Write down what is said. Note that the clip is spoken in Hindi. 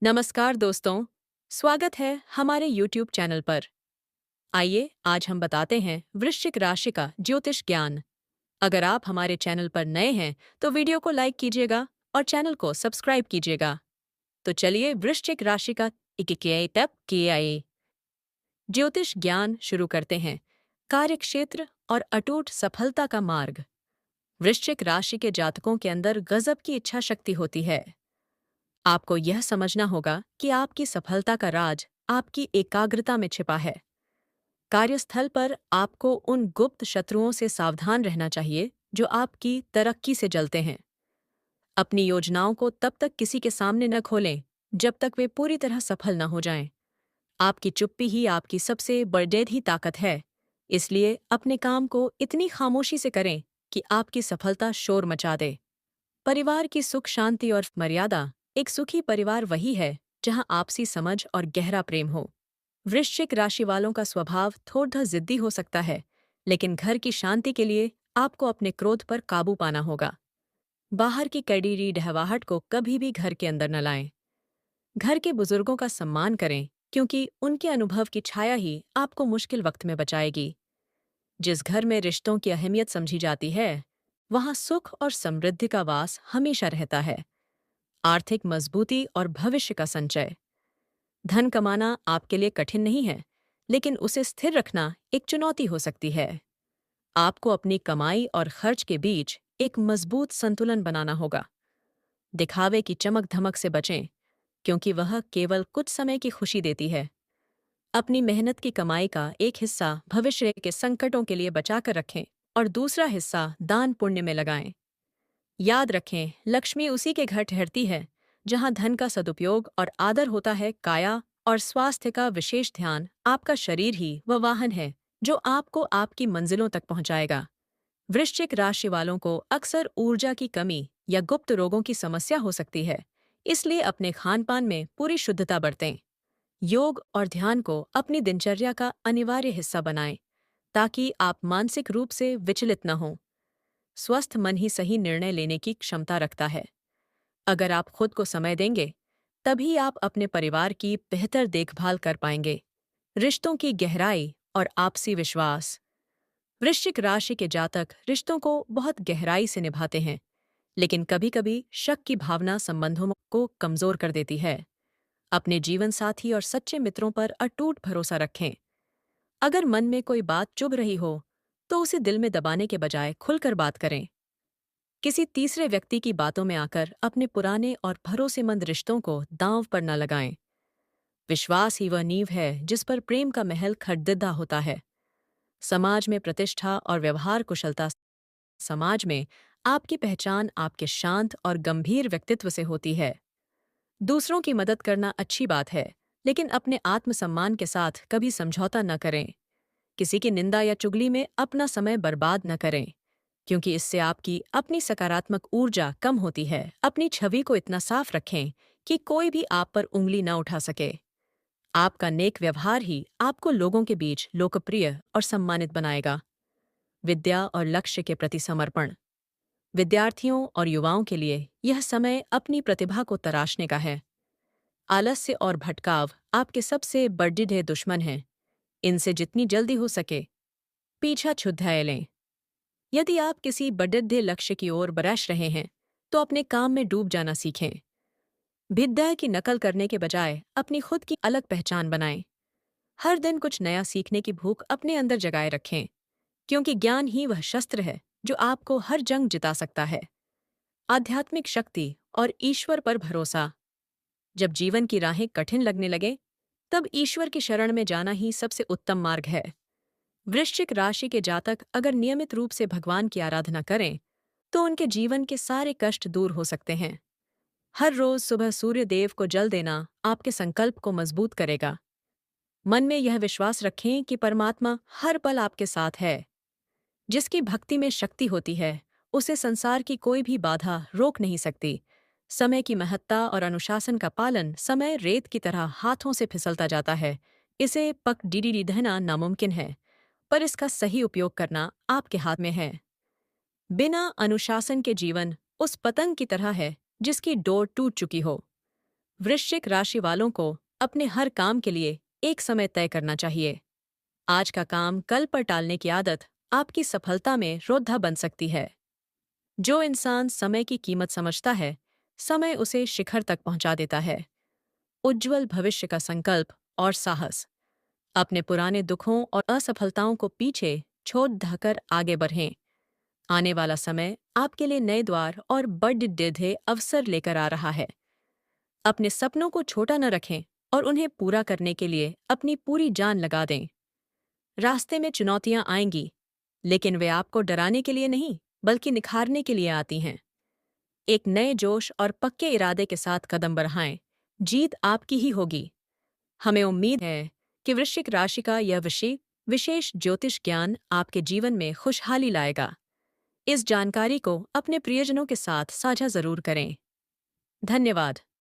नमस्कार दोस्तों, स्वागत है हमारे YouTube चैनल पर। आइए आज हम बताते हैं वृश्चिक राशि का ज्योतिष ज्ञान। अगर आप हमारे चैनल पर नए हैं तो वीडियो को लाइक कीजिएगा और चैनल को सब्सक्राइब कीजिएगा। तो चलिए वृश्चिक राशि का इक्कीस किए आए ज्योतिष ज्ञान शुरू करते हैं। कार्यक्षेत्र और अटूट सफलता का मार्ग। वृश्चिक राशि के जातकों के अंदर गजब की इच्छा शक्ति होती है। आपको यह समझना होगा कि आपकी सफलता का राज आपकी एकाग्रता में छिपा है। कार्यस्थल पर आपको उन गुप्त शत्रुओं से सावधान रहना चाहिए जो आपकी तरक्की से जलते हैं। अपनी योजनाओं को तब तक किसी के सामने न खोलें जब तक वे पूरी तरह सफल न हो जाएं। आपकी चुप्पी ही आपकी सबसे बड़ी ताकत है, इसलिए अपने काम को इतनी खामोशी से करें कि आपकी सफलता शोर मचा दे। परिवार की सुख शांति और मर्यादा। एक सुखी परिवार वही है जहां आपसी समझ और गहरा प्रेम हो। वृश्चिक राशि वालों का स्वभाव थोड़ा जिद्दी हो सकता है, लेकिन घर की शांति के लिए आपको अपने क्रोध पर काबू पाना होगा। बाहर की कड़ीरी ढहवाहट को कभी भी घर के अंदर न लाएं। घर के बुजुर्गों का सम्मान करें, क्योंकि उनके अनुभव की छाया ही आपको मुश्किल वक्त में बचाएगी। जिस घर में रिश्तों की अहमियत समझी जाती है, वहां सुख और समृद्धि का वास हमेशा रहता है। आर्थिक मजबूती और भविष्य का संचय। धन कमाना आपके लिए कठिन नहीं है, लेकिन उसे स्थिर रखना एक चुनौती हो सकती है। आपको अपनी कमाई और खर्च के बीच एक मजबूत संतुलन बनाना होगा। दिखावे की चमक धमक से बचें, क्योंकि वह केवल कुछ समय की खुशी देती है। अपनी मेहनत की कमाई का एक हिस्सा भविष्य के संकटों के लिए बचाकर रखें और दूसरा हिस्सा दान पुण्य में लगाएं। याद रखें, लक्ष्मी उसी के घर ठहरती है जहां धन का सदुपयोग और आदर होता है। काया और स्वास्थ्य का विशेष ध्यान। आपका शरीर ही वह वाहन है जो आपको आपकी मंजिलों तक पहुंचाएगा। वृश्चिक राशि वालों को अक्सर ऊर्जा की कमी या गुप्त रोगों की समस्या हो सकती है, इसलिए अपने खान पान में पूरी शुद्धता बरतें। योग और ध्यान को अपनी दिनचर्या का अनिवार्य हिस्सा बनाएं, ताकि आप मानसिक रूप से विचलित न हों। स्वस्थ मन ही सही निर्णय लेने की क्षमता रखता है। अगर आप खुद को समय देंगे, तभी आप अपने परिवार की बेहतर देखभाल कर पाएंगे। रिश्तों की गहराई और आपसी विश्वास। वृश्चिक राशि के जातक रिश्तों को बहुत गहराई से निभाते हैं, लेकिन कभी-कभी शक की भावना संबंधों को कमजोर कर देती है। अपने जीवन साथी और सच्चे मित्रों पर अटूट भरोसा रखें। अगर मन में कोई बात चुभ रही हो, तो उसे दिल में दबाने के बजाय खुलकर बात करें। किसी तीसरे व्यक्ति की बातों में आकर अपने पुराने और भरोसेमंद रिश्तों को दांव पर न लगाएं। विश्वास ही वह नींव है जिस पर प्रेम का महल खड़दिद्दा होता है। समाज में प्रतिष्ठा और व्यवहार कुशलता। समाज में आपकी पहचान आपके शांत और गंभीर व्यक्तित्व से होती है। दूसरों की मदद करना अच्छी बात है, लेकिन अपने आत्मसम्मान के साथ कभी समझौता न करें। किसी की निंदा या चुगली में अपना समय बर्बाद न करें, क्योंकि इससे आपकी अपनी सकारात्मक ऊर्जा कम होती है। अपनी छवि को इतना साफ रखें कि कोई भी आप पर उंगली न उठा सके। आपका नेक व्यवहार ही आपको लोगों के बीच लोकप्रिय और सम्मानित बनाएगा। विद्या और लक्ष्य के प्रति समर्पण। विद्यार्थियों और युवाओं के लिए यह समय अपनी प्रतिभा को तराशने का है। आलस्य और भटकाव आपके सबसे बड़े दुश्मन हैं। इनसे जितनी जल्दी हो सके पीछा छुड़ाए लें। यदि आप किसी बड़े लक्ष्य की ओर बढ़ रहे हैं, तो अपने काम में डूब जाना सीखें। विद्या की नकल करने के बजाय अपनी खुद की अलग पहचान बनाएं। हर दिन कुछ नया सीखने की भूख अपने अंदर जगाए रखें, क्योंकि ज्ञान ही वह शस्त्र है जो आपको हर जंग जिता सकता है। आध्यात्मिक शक्ति और ईश्वर पर भरोसा। जब जीवन की राहें कठिन लगने लगे, तब ईश्वर की शरण में जाना ही सबसे उत्तम मार्ग है। वृश्चिक राशि के जातक अगर नियमित रूप से भगवान की आराधना करें, तो उनके जीवन के सारे कष्ट दूर हो सकते हैं। हर रोज सुबह सूर्य देव को जल देना आपके संकल्प को मजबूत करेगा। मन में यह विश्वास रखें कि परमात्मा हर पल आपके साथ है। जिसकी भक्ति में शक्ति होती है, उसे संसार की कोई भी बाधा रोक नहीं सकती। समय की महत्ता और अनुशासन का पालन। समय रेत की तरह हाथों से फिसलता जाता है। इसे पक डीडी देना नामुमकिन है, पर इसका सही उपयोग करना आपके हाथ में है। बिना अनुशासन के जीवन उस पतंग की तरह है जिसकी डोर टूट चुकी हो। वृश्चिक राशि वालों को अपने हर काम के लिए एक समय तय करना चाहिए। आज का काम कल पर टालने की आदत आपकी सफलता में रोधा बन सकती है। जो इंसान समय की कीमत समझता है, समय उसे शिखर तक पहुंचा देता है। उज्जवल भविष्य का संकल्प और साहस। अपने पुराने दुखों और असफलताओं को पीछे छोड़ धकर आगे बढ़ें। आने वाला समय आपके लिए नए द्वार और बढ़ अवसर लेकर आ रहा है। अपने सपनों को छोटा न रखें और उन्हें पूरा करने के लिए अपनी पूरी जान लगा दें। रास्ते में चुनौतियां आएंगी, लेकिन वे आपको डराने के लिए नहीं, बल्कि निखारने के लिए आती हैं। एक नए जोश और पक्के इरादे के साथ कदम बढ़ाएं। जीत आपकी ही होगी। हमें उम्मीद है कि वृश्चिक राशि का यह विशेष ज्योतिष ज्ञान आपके जीवन में खुशहाली लाएगा। इस जानकारी को अपने प्रियजनों के साथ साझा जरूर करें। धन्यवाद।